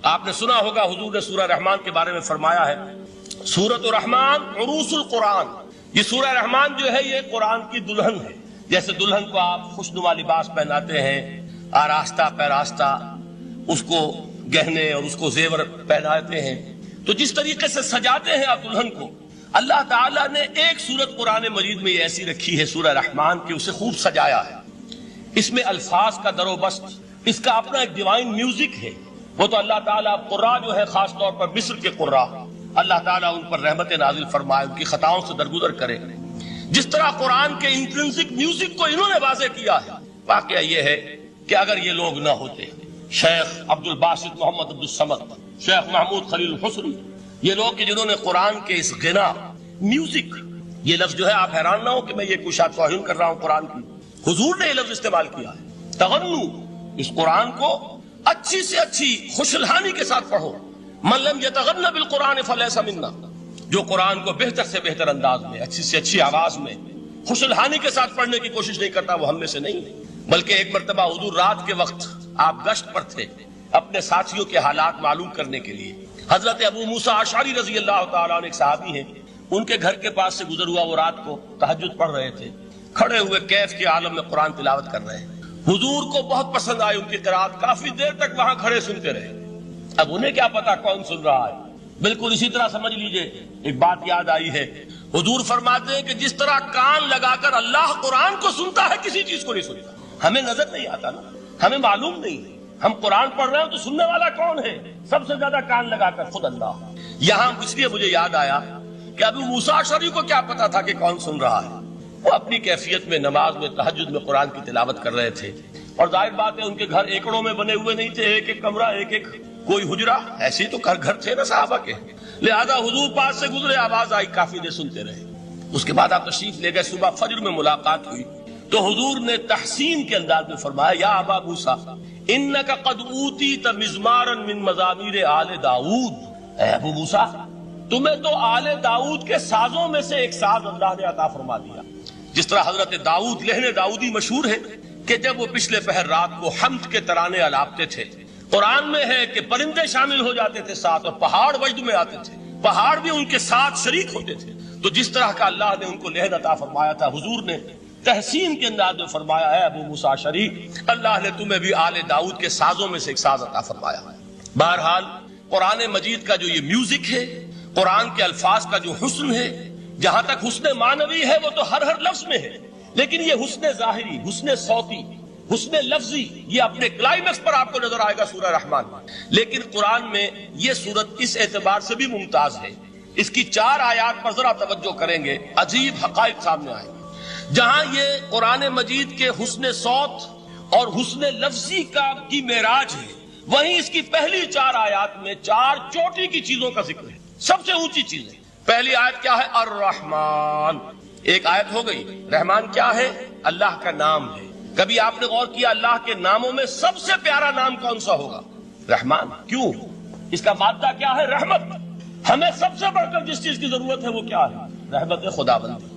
آپ نے سنا ہوگا حضور نے سورہ رحمان کے بارے میں فرمایا ہے، سورۃ الرحمان عروس القرآن، یہ سورہ رحمان جو ہے یہ قرآن کی دلہن ہے۔ جیسے دلہن کو آپ خوشنما لباس پہناتے ہیں، آراستہ پیراستہ اس کو گہنے اور اس کو زیور پہناتے ہیں، تو جس طریقے سے سجاتے ہیں آپ دلہن کو، اللہ تعالیٰ نے ایک سورت قرآن مجید میں یہ ایسی رکھی ہے سورہ رحمان کی، اسے خوب سجایا ہے۔ اس میں الفاظ کا در و بست، اس کا اپنا ایک ڈیوائن میوزک ہے۔ وہ تو اللہ تعالیٰ قراء جو ہے، خاص طور پر مصر کے قراء، اللہ تعالیٰ ان پر رحمت نازل فرمائے، ان کی خطاؤں سے درگزر کرے۔ جس طرح قرآن کے انٹرنسک میوزک کو انہوں نے واضح کیا ہے، واقعہ یہ ہے کہ اگر یہ لوگ نہ ہوتے، شیخ عبد الباسط محمد عبد الصمد، شیخ محمود خلیل الحصری، یہ لوگ کہ جنہوں نے قرآن کے اس غنا میوزک، یہ لفظ جو ہے آپ حیران نہ ہو کہ میں یہ کوئی شاید توہین کر رہا ہوں قرآن کی، حضور نے یہ لفظ استعمال کیا ہے، تغنو، اس قرآن کو اچھی سے اچھی خوشلہانی کے ساتھ پڑھو۔ من لم یتغن بالقرآن فلیس منا، جو قرآن کو بہتر سے بہتر انداز میں، اچھی سے اچھی آواز میں، خوشلہانی کے ساتھ پڑھنے کی کوشش نہیں کرتا، وہ ہم میں سے نہیں ہے۔ بلکہ ایک مرتبہ حضور رات کے وقت آپ گشت پر تھے اپنے ساتھیوں کے حالات معلوم کرنے کے لیے۔ حضرت ابو موسیٰ اشعری رضی اللہ تعالیٰ عنہ ایک صحابی ہیں، ان کے گھر کے پاس سے گزر ہوا، وہ رات کو تہجد پڑھ رہے تھے، کھڑے ہوئے کیف کے عالم میں قرآن تلاوت کر رہے ہیں۔ حضور کو بہت پسند آئی ان کی قرات، کافی دیر تک وہاں کھڑے سنتے رہے۔ اب انہیں کیا پتا کون سن رہا ہے، بالکل اسی طرح سمجھ لیجئے ایک بات یاد آئی ہے، حضور فرماتے ہیں کہ جس طرح کان لگا کر اللہ قرآن کو سنتا ہے، کسی چیز کو نہیں سنتا۔ ہمیں نظر نہیں آتا نا، ہمیں معلوم نہیں ہے، ہم قرآن پڑھ رہے ہیں تو سننے والا کون ہے؟ سب سے زیادہ کان لگا کر خود اللہ۔ یہاں اس لیے مجھے یاد آیا کہ ابو موسیٰ اشعری کو کیا پتا تھا کہ کون سن رہا ہے، وہ اپنی کیفیت میں نماز میں تہجد میں قرآن کی تلاوت کر رہے تھے، اور ظاہر بات ہے ان کے گھر ایکڑوں میں بنے ہوئے نہیں تھے، ایک ایک کمرہ، ایک ایک کوئی حجرہ، ایسے ہی تو گھر تھے نا صحابہ کے، لہذا حضور پاس سے گزرے، آواز آئی، کافی دیر سنتے رہے۔ اس کے بعد آپ تشریف لے گئے، صبح فجر میں ملاقات ہوئی تو حضور نے تحسین کے انداز میں فرمایا، یا ابا موسیٰ انک قد اوتیت مزمارا من مزامیر آل داؤد، اے ابو موسیٰ تمہیں تو آل داؤد کے سازوں میں سے ایک ساز اللہ نے عطا فرما دیا۔ جس طرح حضرت داؤد، لہن داؤدی مشہور ہے کہ جب وہ پچھلے پہر رات کو حمد کے ترانے الاپتے تھے، قرآن میں ہے کہ پرندے شامل ہو جاتے تھے ساتھ، اور پہاڑ وجد میں آتے تھے، پہاڑ بھی ان کے ساتھ شریک ہوتے تھے۔ تو جس طرح کا اللہ نے ان کو لہن عطا فرمایا تھا، حضور نے تحسین کے انداز میں فرمایا ہے ابو موسیٰ اشعری، اللہ نے تمہیں بھی آل داؤد کے سازوں میں سے ایک ساز عطا فرمایا ہے۔ بہرحال قرآن مجید کا جو یہ میوزک ہے، قرآن کے الفاظ کا جو حسن ہے، جہاں تک حسن معنوی ہے وہ تو ہر لفظ میں ہے، لیکن یہ حسن ظاہری، حسن صوتی، حسن لفظی، یہ اپنے کلائمیکس پر آپ کو نظر آئے گا سورہ رحمان میں۔ لیکن قرآن میں یہ سورت اس اعتبار سے بھی ممتاز ہے، اس کی 4 آیات پر ذرا توجہ کریں گے، عجیب حقائق سامنے آئیں گے۔ جہاں یہ قرآن مجید کے حسن صوت اور حسن لفظی کی معراج ہے، وہیں اس کی پہلی 4 آیات میں 4 چوٹی کی چیزوں کا ذکر ہے، سب سے اونچی چیز ہے۔ پہلی آیت کیا ہے؟ الرحمن، ایک آیت ہو گئی۔ رحمان کیا ہے؟ اللہ کا نام ہے۔ کبھی آپ نے غور کیا اللہ کے ناموں میں سب سے پیارا نام کون سا ہوگا؟ رحمان۔ کیوں؟ اس کا مادہ کیا ہے؟ رحمت۔ ہمیں سب سے بڑھ کر جس چیز کی ضرورت ہے وہ کیا ہے؟ رحمت خداوندی۔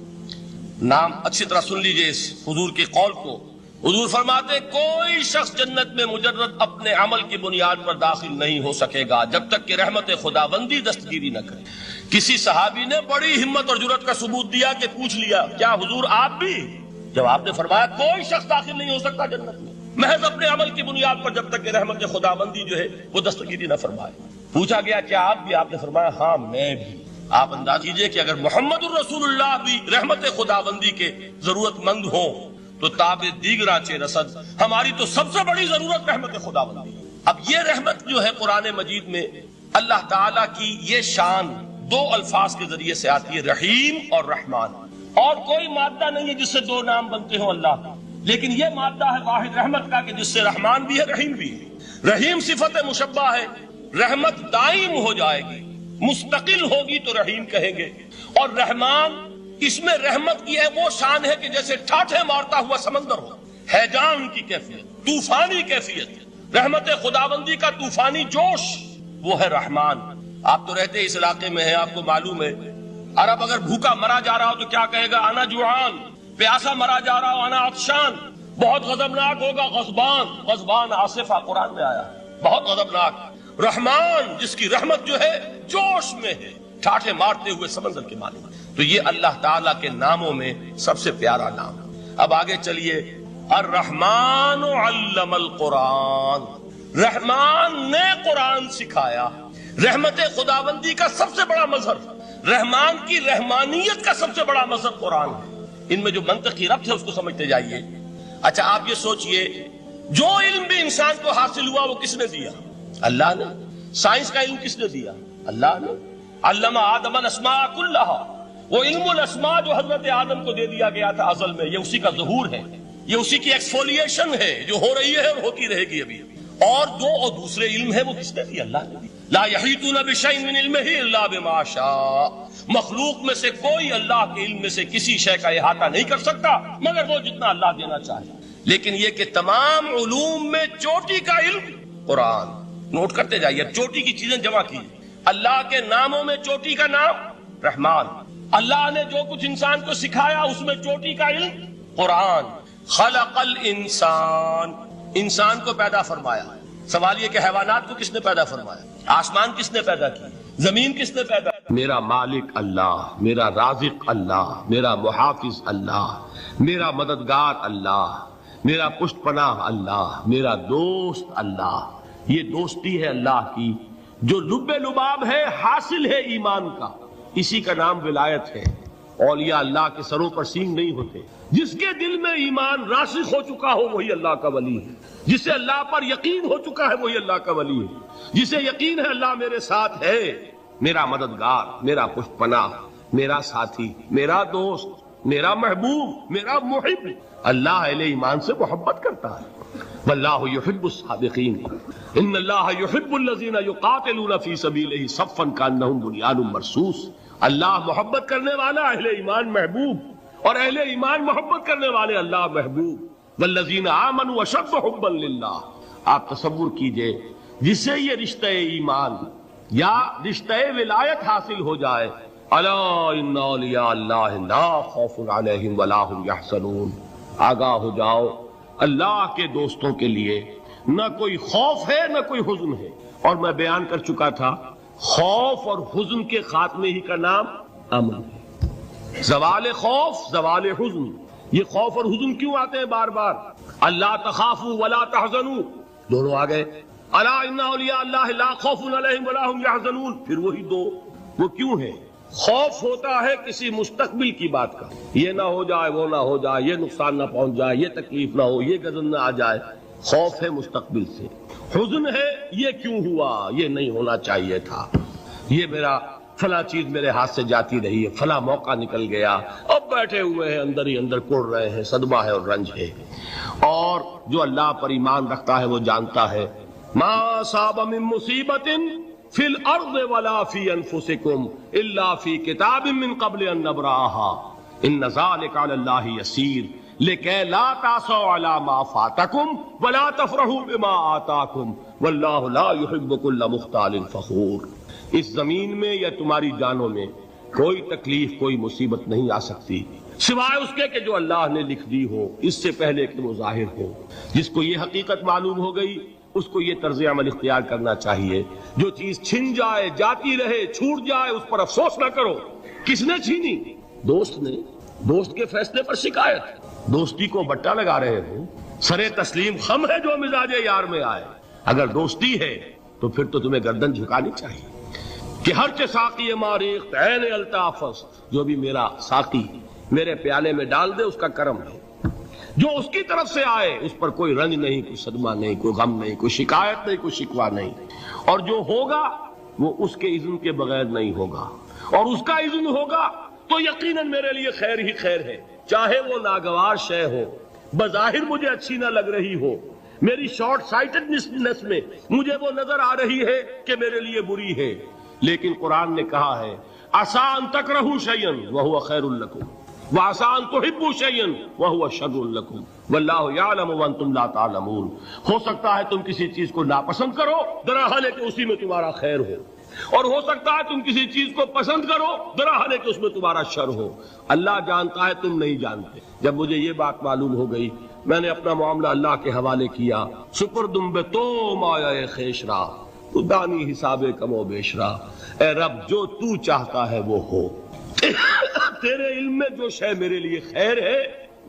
نام اچھی طرح سن لیجئے اس حضور کے قول کو۔ حضور فرماتے کوئی شخص جنت میں مجرد اپنے عمل کی بنیاد پر داخل نہیں ہو سکے گا جب تک کہ رحمت خداوندی دستگیری نہ کرے۔ کسی صحابی نے بڑی ہمت اور جرأت کا ثبوت دیا کہ پوچھ لیا، کیا حضور آپ بھی؟ جب آپ نے فرمایا کوئی شخص داخل نہیں ہو سکتا جنت میں محض اپنے عمل کی بنیاد پر جب تک کہ رحمت خداوندی جو ہے وہ دستگیری نہ فرمائے۔ پوچھا گیا کیا آپ بھی؟ آپ نے فرمایا ہاں میں بھی۔ آپ انداز کیجئے کہ اگر محمد الرسول اللہ بھی رحمت خداوندی کے ضرورت مند ہوں تو تاب دیگراں چے رسد، ہماری تو سب سے بڑی ضرورت رحمت خداوندی۔ اب یہ رحمت جو ہے قرآن مجید میں اللہ تعالیٰ کی یہ شان 2 الفاظ کے ذریعے سے آتی ہے، رحیم اور رحمان۔ اور کوئی مادہ نہیں ہے جس سے 2 نام بنتے ہوں اللہ کا، لیکن یہ مادہ ہے واحد رحمت کا کہ جس سے رحمان بھی ہے رحیم بھی ہے۔ رحیم صفت مشبہ ہے، رحمت دائم ہو جائے گی، مستقل ہوگی تو رحیم کہیں گے، اور رحمان اس میں رحمت کی ہے وہ شان ہے کہ جیسے ٹھاٹھے مارتا ہوا سمندر ہو، ہیجان کی کیفیت، طوفانی کیفیت، رحمت خداوندی کا طوفانی جوش، وہ ہے رحمان۔ آپ تو رہتے اس علاقے میں ہیں، آپ کو معلوم ہے عرب اگر بھوکا مرا جا رہا ہو تو کیا کہے گا؟ انا جوعان۔ پیاسا مرا جا رہا ہو انا عطشان۔ بہت غضبناک ہوگا غضبان، غضبان آصفہ قرآن میں آیا، بہت غضبناک۔ رحمان جس کی رحمت جو ہے جوش میں ہے، ٹھاٹھے مارتے ہوئے سمندر کے مالک۔ تو یہ اللہ تعالیٰ کے ناموں میں سب سے پیارا نام۔ اب آگے چلیے، الرحمن علم القرآن، رحمان نے قرآن سکھایا۔ رحمت خداوندی کا سب سے بڑا مظہر، رحمان کی رحمانیت کا سب سے بڑا مظہر قرآن ہے۔ ان میں جو منطقی ربط ہے اس کو سمجھتے جائیے۔ اچھا آپ یہ سوچئے، جو علم بھی انسان کو حاصل ہوا وہ کس نے دیا؟ اللہ نے۔ سائنس کا علم کس نے دیا؟ اللہ نے۔ علم آدم الاسماء کلھا، وہ علم الاسماء جو حضرت آدم کو دے دیا گیا تھا ازل میں، یہ اسی کا ظہور ہے، یہ اسی کی ایکسفولیشن ہے جو ہو رہی ہے اور ہوتی رہے گی ابھی۔ اور دوسرے علم ہے وہ کس نے دیا؟ اللہ نے۔ لا یحیطون بشیء من علمہ الا بما شاء، مخلوق میں سے کوئی اللہ کے علم میں سے کسی شے کا احاطہ نہیں کر سکتا مگر وہ جتنا اللہ دینا چاہے۔ لیکن یہ کہ تمام علوم میں چوٹی کا علم قرآن، نوٹ کرتے جائیے، چوٹی کی چیزیں جمع کیجیے۔ اللہ کے ناموں میں چوٹی کا نام رحمان، اللہ نے جو کچھ انسان کو سکھایا اس میں چوٹی کا علم قرآن۔ خلق الانسان، انسان کو پیدا فرمایا۔ سوال یہ کہ حیوانات کو کس نے پیدا فرمایا؟ آسمان کس نے پیدا کی؟ زمین کس نے پیدا کی؟ میرا مالک اللہ، میرا رازق اللہ، میرا محافظ اللہ، میرا مددگار اللہ، میرا پشت پناہ اللہ، میرا دوست اللہ۔ یہ دوستی ہے اللہ کی جو لب لباب ہے، حاصل ہے ایمان کا، اسی کا نام ولایت ہے۔ اولیاء اللہ کے سروں پر سینگ نہیں ہوتے، جس کے دل میں ایمان راسخ ہو چکا ہو وہی اللہ کا ولی ہے، جسے اللہ پر یقین ہو چکا ہے وہی اللہ کا ولی ہے، جسے یقین ہے اللہ میرے ساتھ ہے، میرا مددگار، میرا پشت پناہ، میرا ساتھی، میرا دوست، میرا محبوب، میرا محب۔ اللہ اہل ایمان سے محبت کرتا ہے۔ واللہ یحب الصادقین، ان اللہ یحب الذین یقاتلون فی سبیلہ صفا کانہم بنیان مرصوص۔ اللہ محبت کرنے والا، اہل ایمان محبوب، اور اہل ایمان محبت کرنے والے اللہ محبوب۔ والذین آمنوا اشد حبا للہ۔ آپ تصور کیجئے جسے یہ رشتہ ایمان یا رشتہ ولایت حاصل ہو جائے، الا ان اولیاء اللہ لا خوف علیہم ولا هم یحزنون، آگاہ ہو جاؤ، اللہ کے دوستوں کے لیے نہ کوئی خوف ہے نہ کوئی حزن ہے۔ اور میں بیان کر چکا تھا، خوف اور حزن کے خاتمے ہی کا نام امن ہے۔ زوال خوف، زوال حزن، یہ خوف اور حزن کیوں آتے ہیں بار بار؟ اللہ تخافوا ولا تحزنوا، دونوں آ گئے۔ الا ان اولیاء اللہ لا خوف علیہم ولا هم یحزنون، پھر وہی دو۔ وہ کیوں ہے؟ خوف ہوتا ہے کسی مستقبل کی بات کا، یہ نہ ہو جائے، وہ نہ ہو جائے، یہ نقصان نہ پہنچ جائے، یہ تکلیف نہ ہو، یہ غضب نہ آ جائے، خوف ہے مستقبل سے۔ حزن ہے یہ کیوں ہوا، یہ نہیں ہونا چاہیے تھا، یہ میرا فلاں چیز میرے ہاتھ سے جاتی رہی ہے، فلاں موقع نکل گیا، اب بیٹھے ہوئے ہیں اندر ہی اندر کوڑ رہے ہیں، صدمہ ہے اور رنج ہے۔ اور جو اللہ پر ایمان رکھتا ہے وہ جانتا ہے ما اصاب من مصیبت فی الارض ولا فی انفسکم الا فی کتاب من قبل ان نبرأها ان ذلک علی اللہ یسیر لکی لا تعصوا علی ما فاتکم ولا تفرحوا بما آتاکم واللہ لا يحب کل مختال فخور۔ اس زمین میں یا تمہاری جانوں میں کوئی تکلیف، کوئی مصیبت نہیں آ سکتی سوائے اس کے کہ جو اللہ نے لکھ دی ہو، اس سے پہلے کہ وہ ظاہر ہو۔ جس کو یہ حقیقت معلوم ہو گئی اس کو یہ طرز عمل اختیار کرنا چاہیے، جو چیز چھن جائے، جاتی رہے، چھوٹ جائے، اس پر افسوس نہ کرو۔ کس نے چھینی؟ دوست نے۔ دوست کے فیصلے پر شکایت، دوستی کو بٹا لگا رہے ہو، سرے تسلیم خم ہے جو مزاج یار میں آئے۔ اگر دوستی ہے تو پھر تو تمہیں گردن جھکانی چاہیے کہ ہر چہ ساقی ماریخت عین الطافس، جو بھی میرا ساقی میرے پیالے میں ڈال دے اس کا کرم ہے، جو اس کی طرف سے آئے اس پر کوئی رنج نہیں، کوئی صدمہ نہیں، کوئی غم نہیں، کوئی شکایت نہیں، کوئی شکوہ نہیں، اور جو ہوگا وہ اس کے اذن کے بغیر نہیں ہوگا، اور اس کا اذن ہوگا تو یقیناً میرے لیے خیر ہی خیر ہے، چاہے وہ ناگوار شے ہو، بظاہر مجھے اچھی نہ لگ رہی ہو، میری شارٹ سائٹڈنس میں مجھے وہ نظر آ رہی ہے کہ میرے لیے بری ہے، لیکن قرآن نے کہا ہے عسیٰ ان تکرہوا شیئا وہو خیر لکم وعسیٰ ان تحبوا شیئا وہو شر لکم واللہ یعلم وانتم لا تعلمون۔ ہو سکتا ہے تم کسی چیز کو ناپسند کرو، دراحال ہے کہ اسی میں تمہارا خیر ہو، اور ہو سکتا ہے تم کسی چیز کو پسند کرو، دراحال ہے کہ اس میں تمہارا شر ہو۔ اللہ جانتا ہے، تم نہیں جانتے۔ جب مجھے یہ بات معلوم ہو گئی میں نے اپنا معاملہ اللہ کے حوالے کیا۔ سپردم بے تو مایہ خیش را، تو دانی حساب کم و بیشرا، اے رب جو تو چاہتا ہے وہ ہو، تیرے علم میں جو شے میرے لیے خیر ہے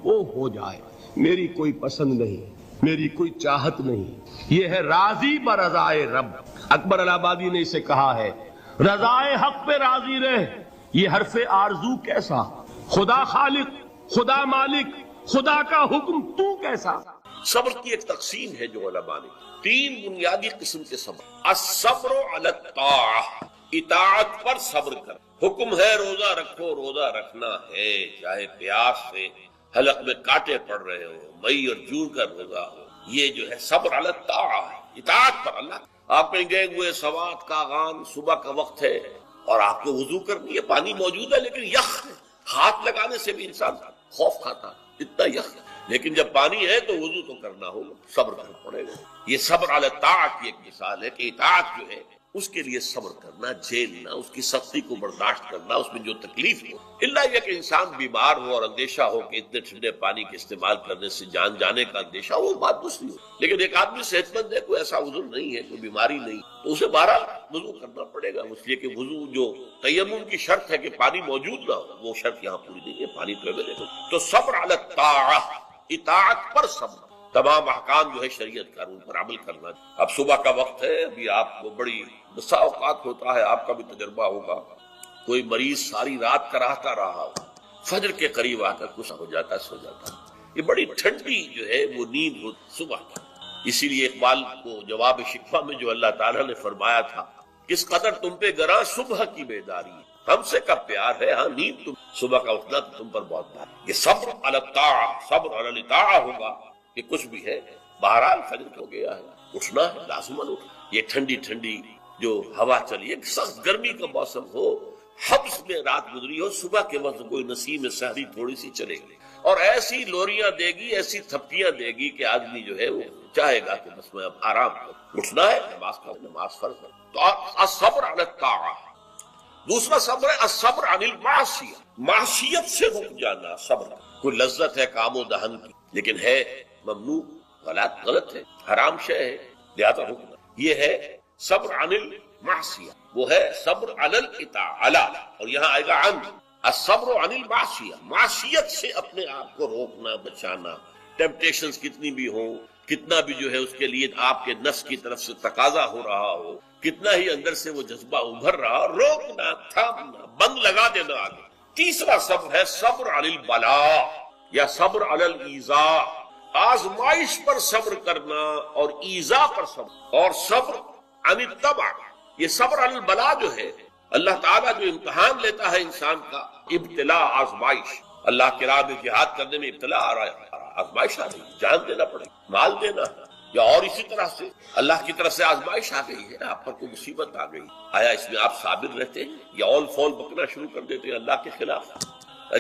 وہ ہو جائے، میری کوئی پسند نہیں، میری کوئی چاہت نہیں، یہ ہے راضی برضائے رب۔ اکبر الہ آبادی نے اسے کہا ہے رضائے حق پہ راضی رہ، یہ حرف آرزو کیسا، خدا خالق، خدا مالک، خدا کا حکم تو کیسا۔ صبر کی ایک تقسیم ہے جو علماء نے، تین بنیادی قسم کے صبر۔ الصبر علی الطاعہ، اطاعت پر صبر کر، حکم ہے روزہ رکھو، روزہ رکھنا ہے، چاہے پیاس سے حلق میں کانٹے پڑ رہے ہو، مئی اور جون کا روزہ ہو، یہ جو ہے صبر علی الطاعہ ہے، اطاعت پر۔ اللہ آپ کہیں گے ہوئے سوات کا اذان صبح کا وقت ہے اور آپ کو وضو کرنی ہے، پانی موجود ہے لیکن یخ ہے، ہاتھ لگانے سے بھی انسان خوف کھاتا ہے، اتنا یخ ہے، لیکن جب پانی ہے تو وضو تو کرنا ہوگا، صبر کرنا پڑے گا۔ یہ صبر علی الطاعت کی ایک مثال ہے کہ اطاعت جو ہے اس کے لیے صبر کرنا، جھیلنا، اس کی سختی کو برداشت کرنا، اس میں جو تکلیف ہو، اللہ یہ کہ انسان بیمار ہو اور اندیشہ ہو کہ اتنے ٹھنڈے پانی کے استعمال کرنے سے جان جانے کا اندیشہ ہو، وہ بات دوسری ہو، لیکن ایک آدمی صحت مند ہے، کوئی ایسا عذر نہیں ہے، کوئی بیماری نہیں، تو اسے بہرحال وضو کرنا پڑے گا، اس لیے کہ وضو جو تیمم کی شرط ہے کہ پانی موجود نہ ہو، وہ شرط یہاں پوری نہیں ہے، پانی تو اویلیبل۔ تو صبر علی الطاعہ، اطاعت پر صبر، تمام احکام جو ہے شریعت کا ان پر عمل کرنا۔ اب صبح کا وقت ہے، ابھی آپ کو بڑی بسا اوقات ہوتا ہے، آپ کا بھی تجربہ ہوگا، کوئی مریض ساری رات کراہتا رہا ہو، فجر کے قریب آ کر کچھ ہو جاتا، سو جاتا، یہ بڑی ٹھنڈی جو ہے وہ نیند ہو صبح کی۔ اسی لیے اقبال کو جواب شکوہ میں جو اللہ تعالیٰ نے فرمایا تھا، کس قدر تم پہ گراں صبح کی بیداری، ہم سے کب پیار ہے، ہاں نیند تم صبح کا اٹھنا تو تم پر بہت بھاری۔ یہ صبر علی الطاعہ، صبر علی الطاعہ ہوگا کہ کچھ بھی ہے، بہرحال فجر ہو گیا ہے، اٹھنا ہے، لازماً اٹھنا۔ یہ ٹھنڈی ٹھنڈی جو ہوا چلی، ایک سخت گرمی کا موسم ہو، حبس میں رات گزری ہو، صبح کے وقت کوئی نسیم سحری تھوڑی سی چلے گی اور ایسی لوریاں دے گی، ایسی تھپکیاں دے گی کہ آدمی جو ہے وہ چاہے گا کہ بس میں اب آرام کروں، اٹھنا ہے، نماز کا نماز فرض ہے۔ تو الصبر علی الطاعہ۔ دوسرا صبر ہے الصبر عن المعصیہ، معصیت سے رک جانا صبر۔ کوئی لذت ہے کام و دہن کی لیکن ہے ممنوع، غلط ہے، حرام شے ہے، لہذا رکنا، یہ ہے صبر عن المعصیہ، وہ ہے صبر علی الاطاعہ، اور یہاں آئے گا عن الصبر عن المعصیہ، معصیت سے اپنے آپ کو روکنا، بچانا، ٹیمپٹیشنز کتنی بھی ہوں، کتنا بھی جو ہے اس کے لیے آپ کے نفس کی طرف سے تقاضا ہو رہا ہو، کتنا ہی اندر سے وہ جذبہ ابھر رہا، روکنا، تھامنا، بند لگا دینا آگے۔ تیسرا صبر ہے صبر علی البلاء یا صبر علی الایذاء، آزمائش پر صبر کرنا اور ایذا پر صبر، اور صبر عن الطبع، یہ صبر علی البلاء جو ہے، اللہ تعالیٰ جو امتحان لیتا ہے انسان کا، ابتلاء، آزمائش، اللہ کی راہ میں جہاد کرنے میں ابتلاء آ رہا ہے، آزمائش آ رہی ہے، جان دینا پڑے، مال دینا ہے، یا اور اسی طرح سے اللہ کی طرف سے آزمائش آ گئی ہے، آپ پر کوئی مصیبت آ گئی، آیا اس میں آپ صابر رہتے ہیں یا اول فول بکنا شروع کر دیتے ہیں اللہ کے خلاف؟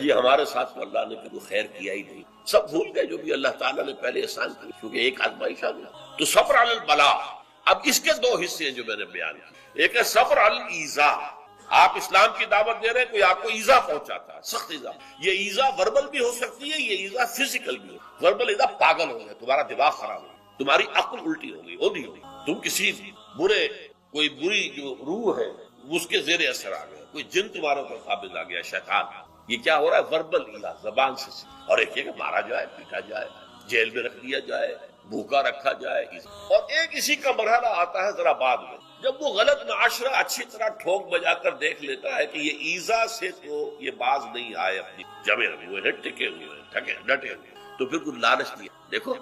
جی ہمارے ساتھ تو اللہ نے کوئی خیر کیا ہی نہیں، سب بھول گئے جو بھی اللہ تعالیٰ نے پہلے احسان کیا، کیونکہ ایک آزمائش آ گئی۔ تو صبر علی البلاء، اب اس کے دو حصے ہیں جو میں نے بیان کیے، ایک ہے صبر علی الایذاء، آپ اسلام کی دعوت دے رہے ہیں، کوئی آپ کو ایذا پہنچاتا ہے، سخت ایذا، یہ ایذا وربل بھی ہو سکتی ہے، یہ ایذا فزیکل بھی ہو۔ وربل ایذا پاگل ہو گئے، تمہارا دماغ خراب ہو گیا، تمہاری عقل الٹی ہو گئی، ہوگی، تم کسی برے، کوئی بری جو روح ہے اس کے زیر اثر آ گیا، کوئی جن تمہارے اوپر قابض آ گیا، شیطان۔ یہ کیا ہو رہا ہے؟ وربل ایذا، زبان سے، اور ایک یہ کہ مارا جائے، پیٹا جائے، جیل میں رکھ دیا جائے، بھوکا رکھا جائے، اور ایک اسی کا مرحلہ آتا ہے ذرا بعد میں، جب وہ غلط معاشرہ اچھی طرح ٹھوک بجا کر دیکھ لیتا ہے کہ یہ ایذا سے تو یہ باز نہیں آئے، اپنی جمے ہوئے ہیں، ٹکے ہوئے ہیں، ٹھکے ڈٹے ہوئے ہیں، تو پھر کچھ لالچ دیا، دیکھو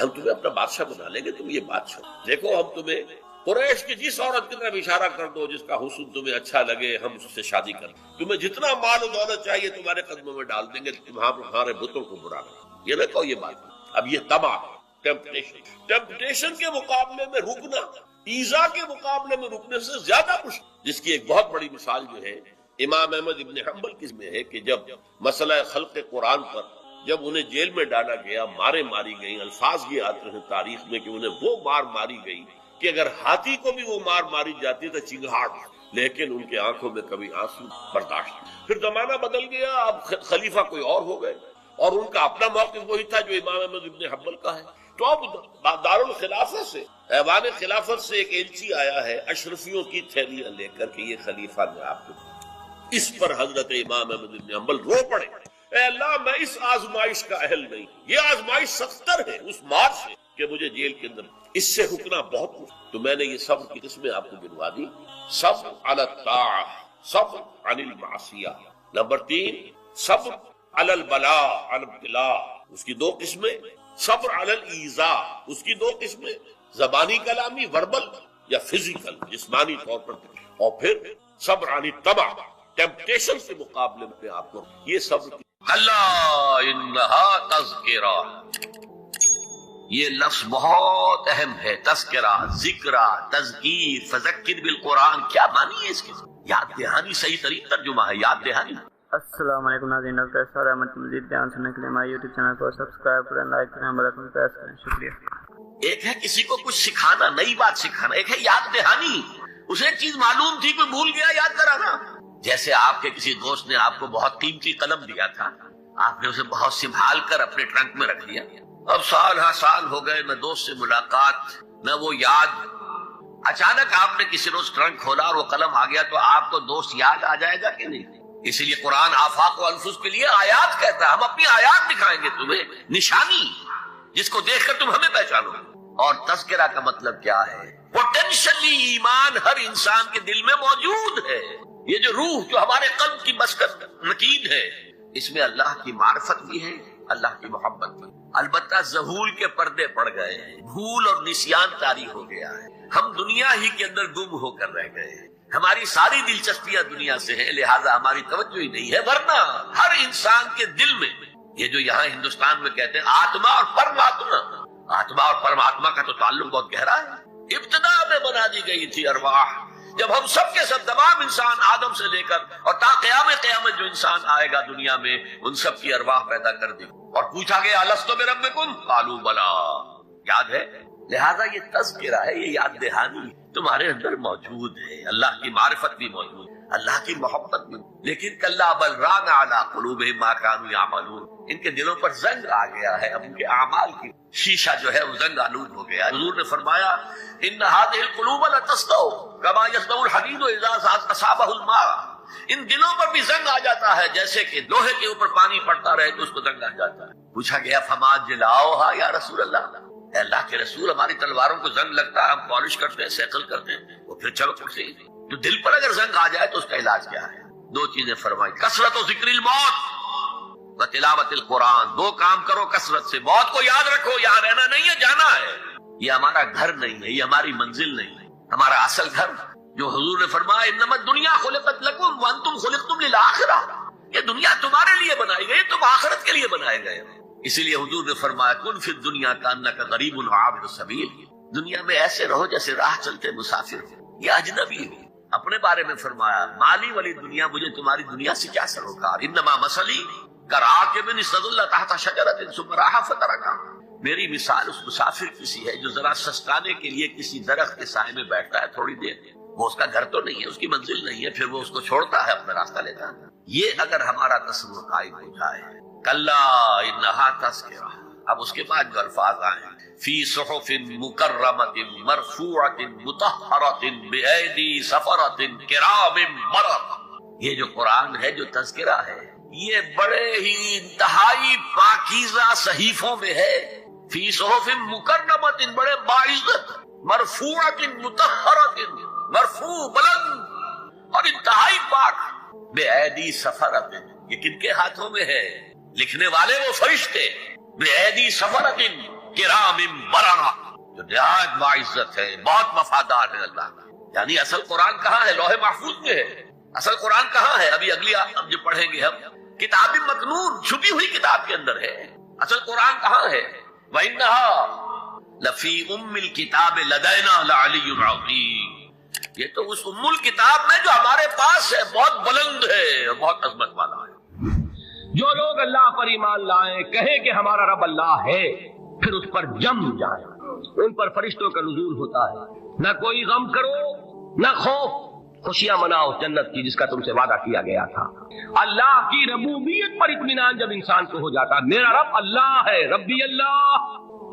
ہم تمہیں اپنا بادشاہ بنا لیں گے، تم یہ بات چھوڑو، دیکھو ہم تمہیں قریش کی جس عورت کی طرف اشارہ کر دو جس کا حسن تمہیں اچھا لگے، ہم اس سے شادی کر دیں، تمہیں جتنا مال و دولت چاہیے تمہارے قدموں میں ڈال دیں گے، تمہارے بتوں کو برا کریں، یہ نہ کہو یہ بات۔ اب یہ طمع، ٹیمپٹیشن کے مقابلے میں رکنا، ایذا کے مقابلے میں رکنے سے زیادہ مشکل، جس کی ایک بہت بڑی مثال جو ہے امام احمد ابن حنبل کی میں ہے کہ جب مسئلہ خلق قرآن پر جب انہیں جیل میں ڈالا گیا، مارے ماری گئی، الفاظ یہ آتے ہیں تاریخ میں کہ انہیں وہ مار ماری گئی کہ اگر ہاتھی کو بھی وہ مار ماری جاتی تو چنگھاڑ، لیکن ان کے آنکھوں میں کبھی آنسو برداشت۔ پھر زمانہ بدل گیا، اب خلیفہ کوئی اور ہو گئے اور ان کا اپنا موقف وہی تھا جو امام احمد ابن حنبل کا ہے، تو اب دارالخلافہ سے ایوان خلافت سے ایک ایلچی آیا ہے اشرفیوں کی تھیلیاں لے کر کے، یہ خلیفہ نے آپ کو، اس پر حضرت امام احمد بن حنبل رو پڑے، اے اللہ میں اس آزمائش کا اہل نہیں، یہ آزمائش سختر ہے اس مار سے کہ مجھے جیل کے اندر اس سے رکنا بہت مشکل۔ تو میں نے یہ صبر کی قسمیں آپ کو گنوا دی، صبر علی الطاعہ، صبر عن المعصیہ۔ نمبر 3 صبر علی البلاء، علی الابتلاء، اس کی 2 قسمیں، صبر علی الایذاء، اس کی 2 قسمیں، زبانی کلامی وربل یا فزیکل جسمانی طور پر، اور پھر صبر عن الطمع، ٹیمپٹیشن کے مقابلے میں آپ کو یہ صبر کی۔ اللہ انہا تذکرہ، یہ لفظ بہت اہم ہے، تذکرہ، ذکرہ، تذکیر، فذکر بالقرآن، کیا معنی ہے اس کی؟ یاد دہانی، صحیح طریق ترجمہ ہے یاد دہانی۔ السلام علیکم ناظرین، ڈاکٹر اسرار احمد کی مزید بیان سننے کے لیے ہمارے یوٹیوب چینل کو سبسکرائب کریں، لائک کریں، بیل آئیکن پریس کریں، شکریہ۔ ایک ہے کسی کو کچھ سکھانا، نئی بات سکھانا، ایک ہے یاد دہانی، اسے ایک چیز معلوم تھی کوئی بھول گیا، یاد کرانا۔ جیسے آپ کے کسی دوست نے آپ کو بہت قیمتی قلم دیا تھا، آپ نے اسے بہت سنبھال کر اپنے ٹرنک میں رکھ لیا، اب سال ہا سال ہو گئے، نہ دوست سے ملاقات نہ وہ یاد، اچانک آپ نے کسی روز ٹرنک کھولا اور وہ قلم آ گیا، تو آپ کو دوست یاد آ جائے گا کہ نہیں؟ اسی لیے قرآن آفاق و انفس کے لیے آیات کہتا ہے، ہم اپنی آیات دکھائیں گے تمہیں، نشانی جس کو دیکھ کر تم ہمیں پہچانو۔ اور تذکرہ کا مطلب کیا ہے؟ پوٹینشلی ایمان ہر انسان کے دل میں موجود ہے، یہ جو روح جو ہمارے قلب کی مسکن مکین ہے، اس میں اللہ کی معرفت بھی ہے، اللہ کی محبت بھی، البتہ ذہول کے پردے پڑ گئے ہیں، بھول اور نسیان طاری ہو گیا ہے، ہم دنیا ہی کے اندر گم ہو کر رہ گئے ہیں، ہماری ساری دلچسپیاں دنیا سے ہیں، لہذا ہماری توجہ ہی نہیں ہے۔ ورنہ ہر انسان کے دل میں، یہ جو یہاں ہندوستان میں کہتے ہیں آتما اور پرماتما، آتما اور پرماتما کا تو تعلق بہت گہرا ہے، ابتدا میں بنا دی گئی تھی ارواح، جب ہم سب کے سب تمام انسان آدم سے لے کر اور تا قیامت جو انسان آئے گا دنیا میں، ان سب کی ارواح پیدا کر دی اور پوچھا گیا الستو بربکم قالوا بلی، یاد ہے؟ لہذا یہ تذکرہ ہے، یہ یاد دہانی تمہارے اندر موجود ہے، اللہ کی معرفت بھی موجود ہے، اللہ کی محبت بھی، لیکن کلا بل ران علی قلوبہم ما کانوا یعملون، ان کے دلوں پر زنگ آ گیا ہے، اب ان کے اعمال کی شیشہ جو ہے وہ زنگ آلود ہو گیا۔ حضور نے فرمایا ان هذه القلوب لتسطو كما يسطو الحديد اذا اصابه الماء، ان دلوں پر بھی زنگ آ جاتا ہے جیسے کہ لوہے کے اوپر پانی پڑتا رہے تو اس کو زنگ آ جاتا ہے۔ پوچھا گیا فما جلاؤھا یا رسول اللہ، اے اللہ کے رسول ہماری تلواروں کو زنگ لگتا ہے، ہم پالش کرتے ہیں، سیکل کرتے ہیں، وہ پھر چمک اٹھتے ہیں، تو دل پر اگر زنگ آ جائے تو اس کا علاج کیا ہے؟ 2 چیزیں فرمائی، کثرت و ذکر الموت و تلاوت القرآن، 2 کام کرو کثرت سے، موت کو یاد رکھو، یہاں رہنا نہیں ہے، جانا ہے، یہ ہمارا گھر نہیں ہے، یہ ہماری منزل نہیں ہے، ہمارا اصل گھر جو حضور نے فرمایا انما الدنیا خلقت لکم وانتم خلقتم للآخرہ، یہ دنیا تمہارے لیے بنائی گئی، تم آخرت کے لیے بنائے گئے۔ اسی لیے حضور نے فرمایا کن فی الدنیا کانک غریب عابر السبیل، دنیا میں ایسے رہو جیسے راہ چلتے مسافر ہو یا اجنبی ہو۔ اپنے بارے میں فرمایا مالی والی دنیا، مجھے تمہاری دنیا سے کیا سروکار، انما مثلی کراکب استظل تحت شجرۃ ثم راح فترکھا، میری مثال اس مسافر کسی ہے جو ذرا سستانے کے لیے کسی درخت کے سائے میں بیٹھتا ہے تھوڑی دیر، وہ اس کا گھر تو نہیں ہے، اس کی منزل نہیں ہے، پھر وہ اس کو چھوڑتا ہے، اپنا راستہ لیتا ہے۔ یہ اگر ہمارا تصور قائم ہو جائے، کلا انہا تذکرہ، اب اس کے بعد جو الفاظ آئے فی صحف مکرمۃ مرفوعۃ مطہرۃ بایدی سفرۃ کرام بررہ، یہ جو قرآن ہے، جو تذکرہ ہے، یہ بڑے ہی انتہائی پاکیزہ صحیفوں میں ہے، فی صحف مکرمۃ، بڑے باعزت، مرفوعۃ مطہرۃ، مرفوع بلند اور انتہائی پاک، بایدی سفرۃ، یہ کن کے ہاتھوں میں ہے؟ لکھنے والے وہ فرشتے، بایدی سفرۃ کرام بررہ، جو نہایت باعزت ہے، بہت وفادار ہے اللہ کا۔ یعنی اصل قرآن کہاں ہے؟ لوح محفوظ میں ہے۔ اصل قرآن کہاں ہے؟ ابھی اگلی اب جو پڑھیں گے ہم، کتاب مکنون، چھپی ہوئی کتاب کے اندر ہے۔ اصل قرآن کہاں ہے؟ وَإِنَّهَا لَفِي أُمِّ الْكِتَابِ لَدَيْنَا لَعَلِيٌّ عَظِيمٌ، یہ تو اس ام الکتاب میں جو ہمارے پاس ہے، بہت بلند ہے اور بہت عظمت والا ہے۔ جو لوگ اللہ پر ایمان لائیں، کہیں کہ ہمارا رب اللہ ہے، پھر اس پر جم جائیں، ان پر فرشتوں کا نزول ہوتا ہے، نہ کوئی غم کرو نہ خوف، خوشیاں مناؤ جنت کی جس کا تم سے وعدہ کیا گیا تھا۔ اللہ کی ربوبیت پر اطمینان جب انسان کو ہو جاتا، میرا رب اللہ ہے، ربی اللہ،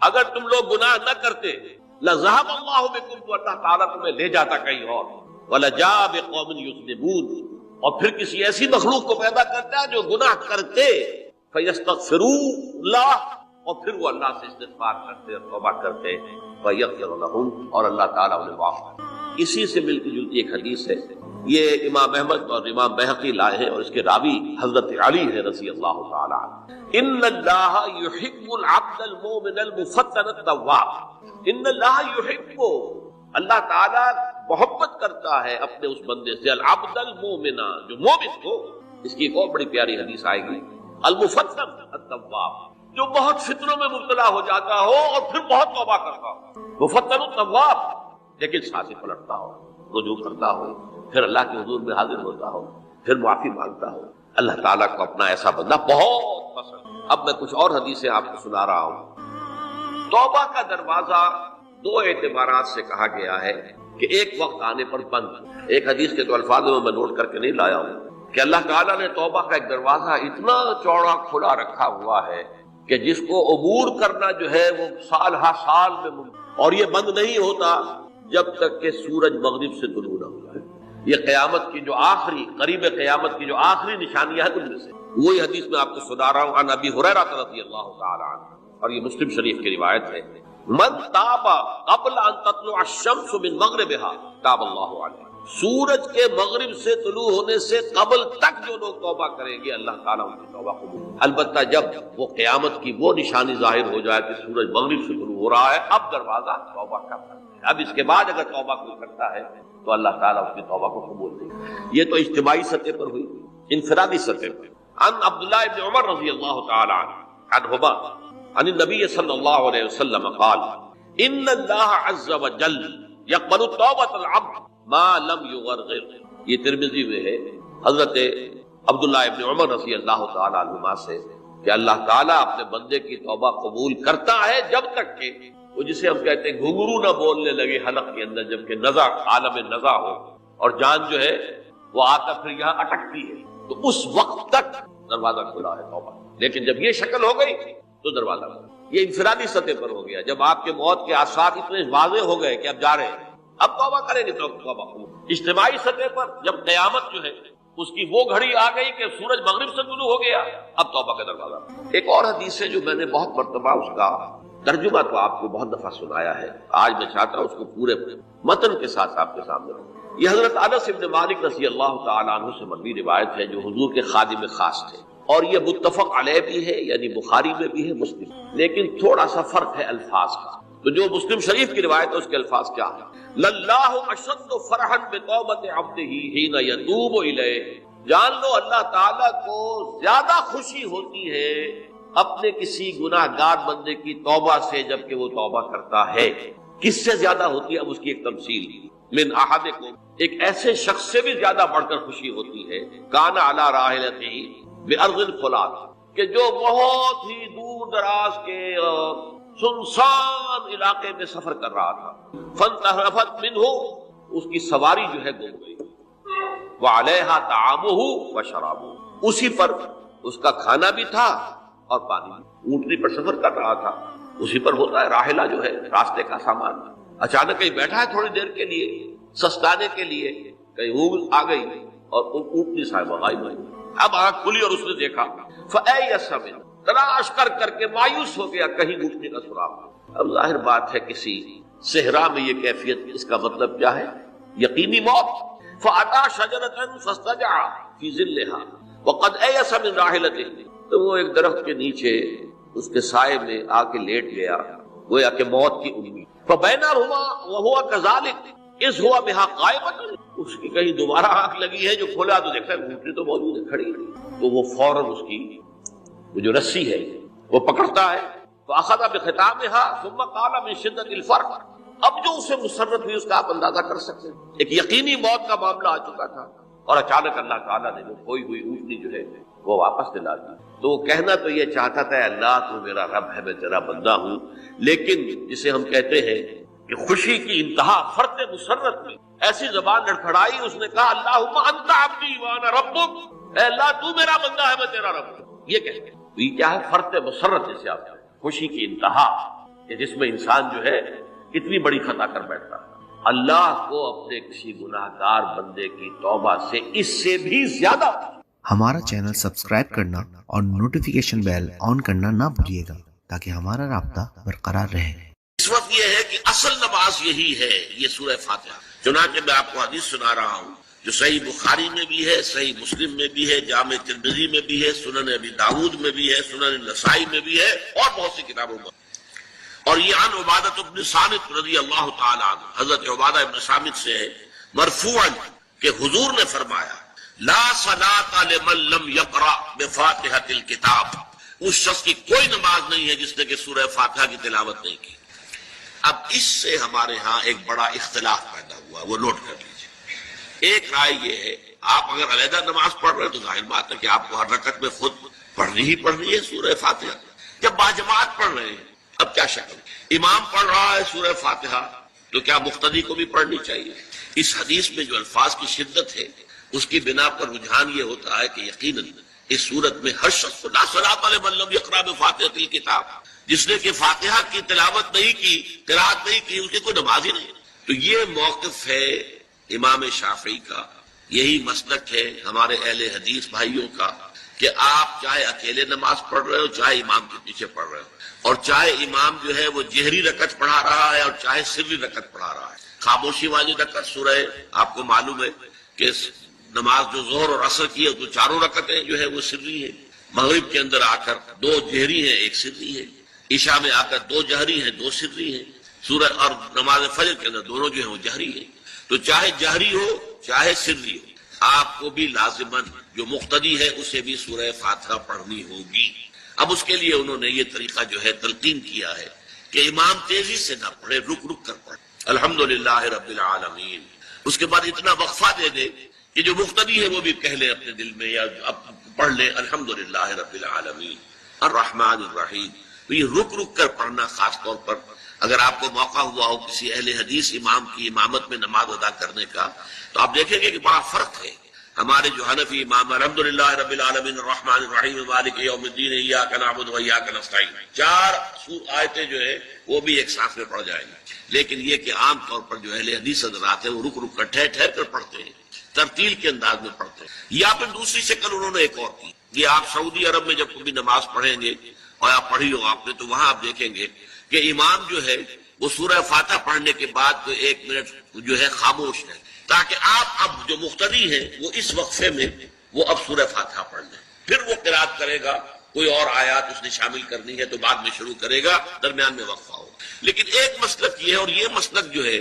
اگر تم لوگ گناہ نہ کرتے لذهب اللہ بکم، تو اللہ تعالیٰ تمہیں لے جاتا کہیں اور، ولجاء بقوم یذنبون، اور پھر کسی ایسی مخلوق کو پیدا کرتا ہے جو گناہ کرتے، فیستغفروا اللہ، اور پھر وہ اللہ سے استغفار کرتے اور توبہ کرتے، فیغفر لهم، اور اللہ تعالیٰ انہیں معاف کرتا۔ اسی سے ملتی جلتی ایک حدیث ہے، یہ امام احمد اور امام بہقی لائے ہیں، اور اس کے راوی حضرت علی ہے رضی اللہ تعالی عنہ۔ ان اللہ یحب العبد المؤمن المفتن التواب، ان اللہ یحب، اللہ تعالی محبت کرتا ہے اپنے اس بندے سے، العبد المؤمن، جو مومن ہو۔ اس کی ایک اور بڑی پیاری حدیث آئے گی، المفتن التواب، جو بہت فتنوں میں مبتلا ہو جاتا ہو اور پھر بہت توبہ کرتا ہو، مفتن التواب، لیکن ساتھ پلٹتا ہو، رجوع کرتا ہو، پھر اللہ کے حضور میں حاضر ہوتا ہو، پھر معافی مانگتا ہو۔ اللہ تعالیٰ کو اپنا ایسا بندہ بہت پسند۔ اب میں کچھ اور حدیثیں آپ کو سنا رہا ہوں۔ توبہ کا دروازہ دو اعتبارات سے کہا گیا ہے کہ ایک وقت آنے پر بند۔ ایک حدیث کے تو الفاظ میں نوٹ کر کے نہیں لایا ہوں کہ اللہ تعالیٰ نے توبہ کا ایک دروازہ اتنا چوڑا کھلا رکھا ہوا ہے کہ جس کو عبور کرنا جو ہے وہ سال ہر سال میں اور یہ بند نہیں ہوتا جب تک کہ سورج مغرب سے طلوع نہ ہو جائے۔ یہ قیامت کی جو آخری، قریب قیامت کی جو آخری نشانیاں ہیں ان میں سے وہی حدیث میں آپ کو سنا رہا ہوں، عن ابی ہریرہ رضی اللہ تعالی عنہ، اور یہ مسلم شریف کی روایت ہے، من تاب قبل ان تطلع الشمس من مغربها تاب اللہ علیہ، سورج کے مغرب سے طلوع ہونے سے قبل تک جو لوگ توبہ کریں گے اللہ تعالیٰ ان کی توبہ قبول، البتہ جب وہ قیامت کی وہ نشانی ظاہر ہو جائے کہ سورج مغرب سے طلوع ہو رہا ہے، اب دروازہ توبہ کا ہے۔ اب اس کے بعد اگر توبہ کوئی کرتا ہے تو اللہ تعالیٰ اس کی توبہ کو قبول نہیں۔ یہ تو اجتماعی سطح پر ہوئی، انفرادی سطح پر۔ عن عبداللہ ابن عمر رضی اللہ تعالی عنہما عن النبی صلی اللہ علیہ وسلم قال ان اللہ عز وجل یقبل توبۃ العبد ما لم یغرغر، یہ ترمذی میں ہے حضرت عبداللہ ابن عمر رضی اللہ تعالی عنہما سے کہ اللہ تعالیٰ اپنے بندے کی توبہ قبول کرتا ہے جب تک کہ وہ جسے ہم کہتے ہیں گھنگرو نہ بولنے لگے حلق کے اندر، جبکہ نزع، عالم نزع ہو اور جان جو ہے وہ آتا پھر یہاں اٹکتی ہے، تو اس وقت تک دروازہ کھلا ہے توبہ۔ لیکن جب یہ شکل ہو گئی تو دروازہ کھلا۔ یہ انفرادی سطح پر ہو گیا، جب آپ کے موت کے آثار اتنے واضح ہو گئے کہ اب جا رہے ہیں، اب توبہ کریں گے تو توبہ قبول۔ اجتماعی سطح پر جب قیامت جو ہے اس کی وہ گھڑی آ گئی کہ سورج مغرب سے طلوع ہو گیا، اب توبہ کا دروازہ۔ ایک اور حدیث ہے جو میں نے بہت مرتبہ اس کا ترجمہ تو آپ کو بہت دفعہ سنایا ہے، آج میں چاہتا ہوں اس کو پورے متن کے ساتھ آپ کے سامنے رکھوں۔ یہ حضرت انس بن مالک رضی اللہ تعالی عنہ سے مروی روایت ہے جو حضور کے خادم خاص تھے، اور یہ متفق علیہ بھی ہے، یعنی بخاری میں بھی ہے، مسلم، لیکن تھوڑا سا فرق ہے الفاظ کا۔ تو جو مسلم شریف کی روایت ہے اس کے الفاظ کیا ہے؟ للہ اشد فرحا بتوبۃ عبدہ حین یتوب الیہ، جان لو اللہ تعالیٰ کو زیادہ خوشی ہوتی ہے اپنے کسی گناہ گار بندے کی توبہ سے جبکہ وہ توبہ کرتا ہے۔ کس سے زیادہ ہوتی ہے؟ اب اس کی ایک تمثیل، من احدکم، ایک ایسے شخص سے بھی زیادہ بڑھ کر خوشی ہوتی ہے، کان علی راحلتہ بارض الفلات، کہ جو بہت ہی دور دراز کے سنسان علاقے میں سفر کر رہا تھا، فانتحرفت منہ، اس کی سواری جو ہے گم گئی، وعلیہا طعامہ وشرابہ، اسی پر اس کا کھانا بھی تھا اور پانی بھی، اونٹنی پر سفر کر رہا تھا، اسی پر ہوتا ہے راحلہ جو ہے راستے کا سامان، اچانک کہیں بیٹھا ہے تھوڑی دیر کے لیے سستانے کے لیے، کہیں اونگ آ گئی اور اونٹنی صاحبہ غائب ہوئی۔ اب آنکھ کھلی اور اس نے دیکھا، فَأَيَّسَ مِنْ، تلاش کر کر کے مایوس ہو گیا، کہیں اونٹنی کا سراغ۔ اب ظاہر بات ہے کسی صحرا میں یہ کیفیت، اس کا مطلب کیا ہے؟ یقینی موت۔ فَأَتَى شَجَرَةً فَاسْتَجَعَ فِي ظِلِّهَا وَقَدْ أَيَسَ مِنْ رَاحِلَتِهِ، تو وہ ایک درخت کے نیچے اس کے سائے میں آ کے لیٹ گیا، گویا کہ موت کی امید۔ فَبَيْنَهُمَا وَهُوَ كَذَلِكَ إِذْ هُوَ بِهَا قَائِمٌ، اس کی کہیں دوبارہ آنکھ لگی ہے، جو کھولا تو دیکھتا ہے اونٹنی تو موجود ہے، کھڑی، تو وہ فوراً اس کی وہ جو رسی ہے وہ پکڑتا ہے، فَأَخَذَ بِخِتَامِهَا ثُمَّ قَالَ مِنْ شِدَّةِ الْفَرْقِ، اب جو اسے مسرت ہوئی اس کا آپ اندازہ کر سکتے ہیں، ایک یقینی موت کا معاملہ آ چکا تھا، اور اچانک اللہ تعالیٰ نے وہ کھوئی ہوئی اونٹنی جو ہے وہ واپس دلا دی۔ تو وہ کہنا تو یہ چاہتا تھا، اللہ تو میرا رب ہے، میں تیرا بندہ ہوں، لیکن جسے ہم کہتے ہیں کہ خوشی کی انتہا فرط مسرت میں ایسی زبان لڑکھڑائی، اس نے کہا اللہم انت عبدی وانا ربک، اے اللہ تو میرا بندہ ہے، میں تیرا رب ہوں۔ یہ کہتے ہیں، یہ کیا ہے؟ فرط مسرت، جسے آپ خوشی کی انتہا، کہ جس میں انسان جو ہے اتنی بڑی خطا کر بیٹھتا ہے. اللہ کو اپنے کسی گناہگار بندے کی توبہ سے اس سے بھی زیادہ. ہمارا چینل سبسکرائب کرنا اور نوٹیفیکیشن بیل آن کرنا نہ بھولیے گا تاکہ ہمارا رابطہ برقرار رہے. اس وقت یہ ہے کہ اصل نماز یہی ہے، یہ سورہ فاتحہ. چنانچہ میں آپ کو حدیث سنا رہا ہوں جو صحیح بخاری میں بھی ہے، صحیح مسلم میں بھی ہے، جامع ترمذی میں بھی ہے، سنن ابی داؤد میں بھی ہے، سنن نسائی میں بھی ہے اور بہت سی کتابوں میں. اور یہ عن عبادہ بن صامت رضی اللہ تعالی عنہ، حضرت عبادہ بن صامت سے ہے مرفوعا کہ حضور نے فرمایا لا صلاۃ لمن لم یقرأ بفاتحۃ الکتاب، اس شخص کی کوئی نماز نہیں ہے جس نے کہ سورہ فاتحہ کی تلاوت نہیں کی. اب اس سے ہمارے ہاں ایک بڑا اختلاف پیدا ہوا، وہ نوٹ کر لیجیے. ایک رائے یہ ہے آپ اگر علیحدہ نماز پڑھ رہے ہیں تو ظاہر بات ہے کہ آپ کو ہر رکعت میں خود پڑھنی ہی پڑھنی ہے سورہ فاتحہ. جب باجماعت پڑھ رہے ہیں اب کیا شکل، امام پڑھ رہا ہے سورہ فاتحہ تو کیا مقتدی کو بھی پڑھنی چاہیے؟ اس حدیث میں جو الفاظ کی شدت ہے اس کی بنا پر رجحان یہ ہوتا ہے کہ یقیناً اس صورت میں ہر شخص کو لا صلاۃ لمن لم یقرأ بفاتحۃ الکتاب، جس نے کہ فاتحہ کی تلاوت نہیں کی، قرات نہیں کی، اس کی کوئی نماز ہی نہیں. تو یہ موقف ہے امام شافعی کا، یہی مسلک ہے ہمارے اہل حدیث بھائیوں کا کہ آپ چاہے اکیلے نماز پڑھ رہے ہو، چاہے امام کے پیچھے پڑھ رہے ہو، اور چاہے امام جو ہے وہ جہری رکعت پڑھا رہا ہے اور چاہے سری رکعت پڑھا رہا ہے. خاموشی والی رکعت سورہ آپ کو معلوم ہے کہ نماز جو ظہر اور عصر کی ہے تو چاروں رکعتیں جو ہے وہ سری ہے. مغرب کے اندر آ کر 2 جہری ہیں 1 سری ہے، عشاء میں آ کر 2 جہری ہیں 2 سری ہیں، سورہ اور نماز فجر کے اندر دونوں جو ہیں وہ جہری ہیں. تو چاہے جہری ہو چاہے سری ہو آپ کو بھی لازماً جو مقتدی ہے اسے بھی سورہ فاتحہ پڑھنی ہوگی. اب اس کے لیے انہوں نے یہ طریقہ جو ہے تلقین کیا ہے کہ امام تیزی سے نہ پڑھے، رک رک کر پڑھے الحمدللہ رب العالمین. اس کے بعد اتنا وقفہ دے دے کہ جو مقتدی ہے وہ بھی کہہ لے اپنے دل میں یا پڑھ لے الحمدللہ رب العالمین الرحمن الرحیم. تو یہ رک رک کر پڑھنا، خاص طور پر اگر آپ کو موقع ہوا ہو کسی اہل حدیث امام کی امامت میں نماز ادا کرنے کا تو آپ دیکھیں گے کہ بڑا فرق ہے. ہمارے جو حنفی امام الحمدللہ رب العالمین الرحمن الرحیم مالک یوم الدین ایاک نعبد و ایاک نستعین 4 آیتیں جو ہے وہ بھی ایک ساتھ میں پڑھ جائیں گے. لیکن یہ کہ عام طور پر جو اہل حدیث حضرات ہیں وہ رک رک کر ٹھہر ٹھہر کر پڑھتے ہیں، ترتیل کے انداز میں پڑھتے ہیں. یا پھر دوسری شکل انہوں نے ایک اور کی، یہ آپ سعودی عرب میں جب کبھی نماز پڑھیں گے اور آپ پڑھی ہو آپ نے تو وہاں آپ دیکھیں گے کہ امام جو ہے وہ سورہ فاتحہ پڑھنے کے بعد تو 1 منٹ جو ہے خاموش ہے تاکہ آپ اب جو مقتدی ہیں وہ اس وقفے میں وہ اب سورہ فاتحہ پڑھ لیں. پھر وہ قرات کرے گا، کوئی اور آیات اس نے شامل کرنی ہے تو بعد میں شروع کرے گا، درمیان میں وقفہ ہوگا. لیکن ایک مسلک یہ ہے، اور یہ مسلک جو ہے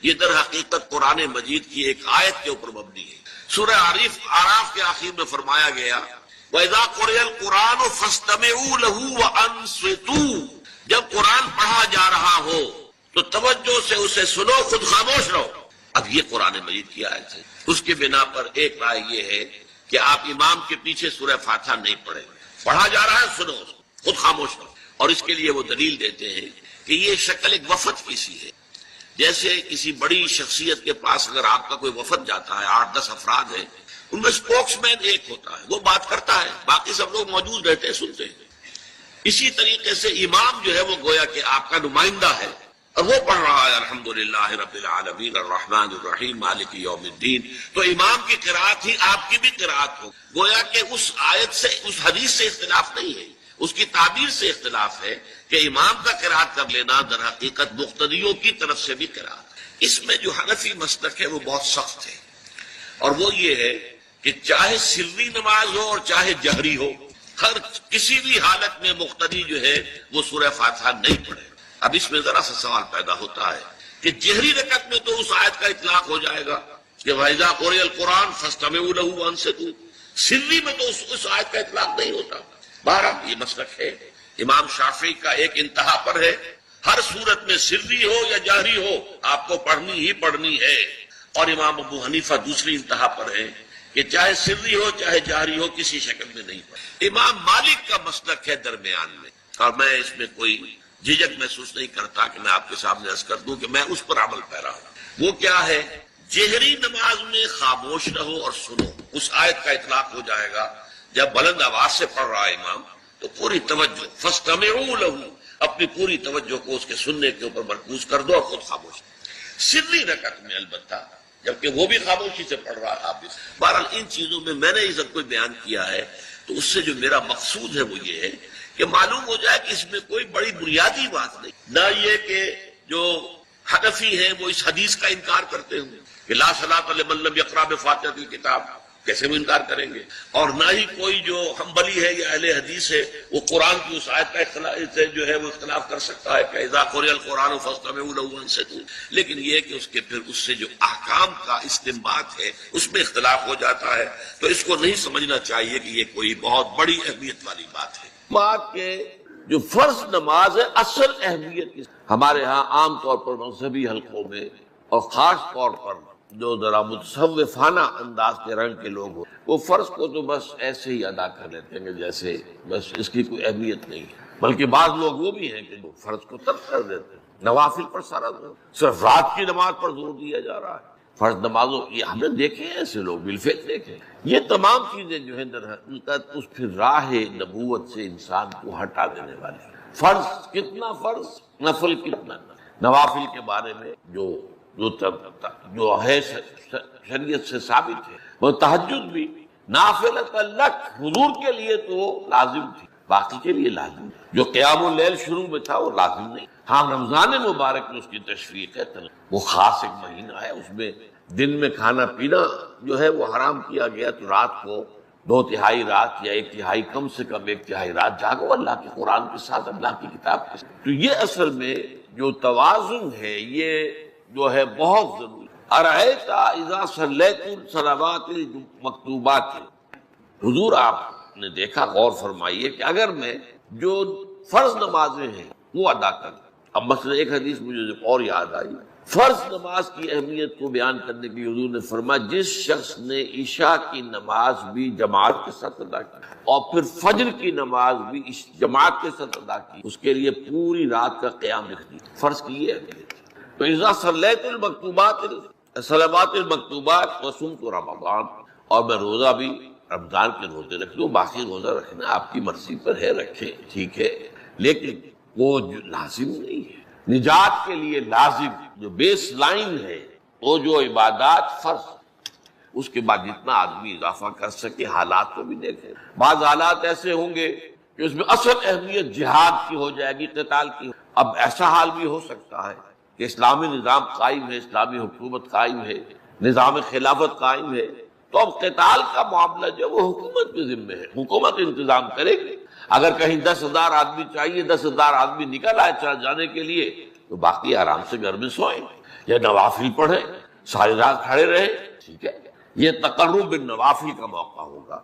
یہ در حقیقت قرآن مجید کی ایک آیت کے اوپر مبنی ہے. سورہ اعراف کے آخر میں فرمایا گیا وَإِذَا قُرِئَ الْقُرْآنُ فَاسْتَمِعُوا لَهُ وَأَنصِتُوا، جب قرآن پڑھا جا رہا ہو تو توجہ سے اسے سنو، خود خاموش رہو. اب یہ قرآن مجید کی آیت ہے. اس کے بنا پر ایک رائے یہ ہے کہ آپ امام کے پیچھے سورہ فاتحہ نہیں پڑھیں، پڑھا جا رہا ہے سنو، خود خاموش رہو. اور اس کے لیے وہ دلیل دیتے ہیں کہ یہ شکل ایک وفد کی سی ہے. جیسے کسی بڑی شخصیت کے پاس اگر آپ کا کوئی وفد جاتا ہے، 8-10 افراد ہیں، ان میں اسپوکس مین ایک ہوتا ہے، وہ بات کرتا ہے، باقی سب لوگ موجود رہتے ہیں، سنتے ہیں. اسی طریقے سے امام جو ہے وہ گویا کہ آپ کا نمائندہ ہے اور وہ پڑھ رہا ہے الحمدللہ رب العالمین الرحمن الرحیم مالک یوم الدین. تو امام کی قرات ہی آپ کی بھی قرات ہو. گویا کہ اس آیت سے، اس حدیث سے اختلاف نہیں ہے، اس کی تعبیر سے اختلاف ہے کہ امام کا قرات کر لینا در حقیقت مقتدیوں کی طرف سے بھی قرات. اس میں جو حنفی مسلک ہے وہ بہت سخت ہے، اور وہ یہ ہے کہ چاہے سری نماز ہو اور چاہے جہری ہو، ہر کسی بھی حالت میں مقتدی جو ہے وہ سورہ فاتحہ نہیں پڑھے. اب اس میں ذرا سا سوال پیدا ہوتا ہے کہ جہری رکعت میں تو اس آیت کا اطلاق ہو جائے گا کہ وَإِذَا قُرِئَ الْقُرْآنُ فَاسْتَمِعُوا لَهُ وَأَنصِتُوا، سری میں تو اس آیت کا اطلاق نہیں ہوتا. بہرحال یہ مسلک ہے امام شافعی کا، ایک انتہا پر ہے، ہر صورت میں سری ہو یا جہری ہو آپ کو پڑھنی ہی پڑھنی ہے. اور امام ابو حنیفہ دوسری انتہا پر ہے کہ چاہے سری ہو چاہے جہری ہو کسی شکل میں نہیں پڑھے. امام مالک کا مسلک ہے درمیان میں، اور میں اس میں کوئی جھجک محسوس نہیں کرتا کہ میں آپ کے سامنے عرض کر دوں کہ میں اس پر عمل پیرا ہوں. وہ کیا ہے؟ جہری نماز میں خاموش رہو اور سنو. اس آیت کا اطلاق ہو جائے گا جب بلند آواز سے پڑھ رہا ہے امام تو پوری توجہ، فاستمعوا لہ، اپنی پوری توجہ کو اس کے سننے کے اوپر مرکوز کر دو اور خود خاموش. سری رکعت میں البتہ جبکہ وہ بھی خاموشی سے پڑھ رہا ہے آپ بھی. بہرحال ان چیزوں میں میں نے یہ سب کچھ بیان کیا ہے تو اس سے جو میرا مقصود ہے وہ یہ ہے کہ معلوم ہو جائے کہ اس میں کوئی بڑی بنیادی بات نہیں. نہ یہ کہ جو حنفی ہیں وہ اس حدیث کا انکار کرتے ہوں کہ لا صلاۃ لمن لم یقرأ بفاتحۃ الکتاب، کیسے وہ انکار کریں گے. اور نہ ہی کوئی جو حنبلی ہے یا اہل حدیث ہے وہ قرآن کی اس آیت کا اختلاف جو ہے وہ اختلاف کر سکتا ہے کہ اذا قرئ القرآن فاستمعوا له وانصتوا. لیکن یہ کہ اس کے پھر اس سے جو احکام کا استنباط ہے اس میں اختلاف ہو جاتا ہے تو اس کو نہیں سمجھنا چاہیے کہ یہ کوئی بہت بڑی اہمیت والی بات ہے. بات کہ جو فرض نماز ہے اصل اہمیت ہمارے ہاں عام طور پر مذہبی حلقوں میں اور خاص طور پر جو ذرا متصوفانہ انداز کے رنگ کے لوگ ہو وہ فرض کو تو بس ایسے ہی ادا کر لیتے ہیں جیسے بس اس کی کوئی اہمیت نہیں ہے. بلکہ بعض لوگ وہ بھی ہیں کہ وہ فرض کو ترک کر دیتے ہیں. نوافل پر سارا زور، صرف رات کی نماز پر زور دیا جا رہا ہے. فرض نمازوں یہ ہم نے دیکھے ہیں ایسے لوگ بالفعل دیکھے. یہ تمام چیزیں جو ہیں در حقیقت اس پھر راہ نبوت سے انسان کو ہٹا دینے والی. فرض کتنا فرض، نفل کتنا. نوافل کے بارے میں جو ہے شریعت سے ثابت ہے وہ تہجد بھی نافلۃ لک، حضور کے لیے تو لازم تھی، باقی کے لیے لازم. جو قیام اللیل شروع میں تھا وہ لازم نہیں. ہاں رمضان مبارک میں اس کی تشریق ہے، وہ خاص ایک مہینہ ہے، اس میں دن میں کھانا پینا جو ہے وہ حرام کیا گیا. تو رات کو 2/3 رات یا 1/3 کم سے کم 1/3 رات جاگو اللہ کے قرآن کے ساتھ، اللہ کی کتاب کے ساتھ. تو یہ اصل میں جو توازن ہے یہ جو ہے بہت ضروری. ارأیت اذا صلیت الصلوات المکتوبات، حضور آپ نے دیکھا، غور فرمائیے کہ اگر میں جو فرض نمازیں ہیں وہ ادا کروں. اب مثلا ایک حدیث مجھے اور یاد آئی، فرض نماز کی اہمیت کو بیان کرنے کی حضور نے فرمایا جس شخص نے عشاء کی نماز بھی جماعت کے ساتھ ادا کی اور پھر فجر کی نماز بھی جماعت کے ساتھ ادا کی اس کے لیے پوری رات کا قیام لکھ دیا. فرض کی یہ اہمیت. تو اذا صلیت المکتوبات صلوات المکتوبات وصمت رمضان، اور میں روزہ بھی رمضان کے روزے رکھ لوں، باقی روزہ رکھنا آپ کی مرضی پر ہے، رکھیں ٹھیک ہے، لیکن وہ لازم نہیں ہے. نجات کے لیے لازم جو بیس لائن ہے وہ جو عبادات فرض، اس کے بعد جتنا آدمی اضافہ کر سکے. حالات کو بھی دیکھیں، بعض حالات ایسے ہوں گے کہ اس میں اصل اہمیت جہاد کی ہو جائے گی، قتال کی. اب ایسا حال بھی ہو سکتا ہے کہ اسلامی نظام قائم ہے، اسلامی حکومت قائم ہے، نظام خلافت قائم ہے، تو اب قتال کا معاملہ جو وہ حکومت کے ذمہ ہے، حکومت انتظام کرے گی. اگر کہیں 10,000 آدمی چاہیے، 10,000 آدمی نکل آئے جانے کے لیے، تو باقی آرام سے گھر میں سوئیں یا نوافل پڑھیں، ساری رات کھڑے رہیں، ٹھیک ہے. یہ تقرب بالنوافل کا موقع ہوگا.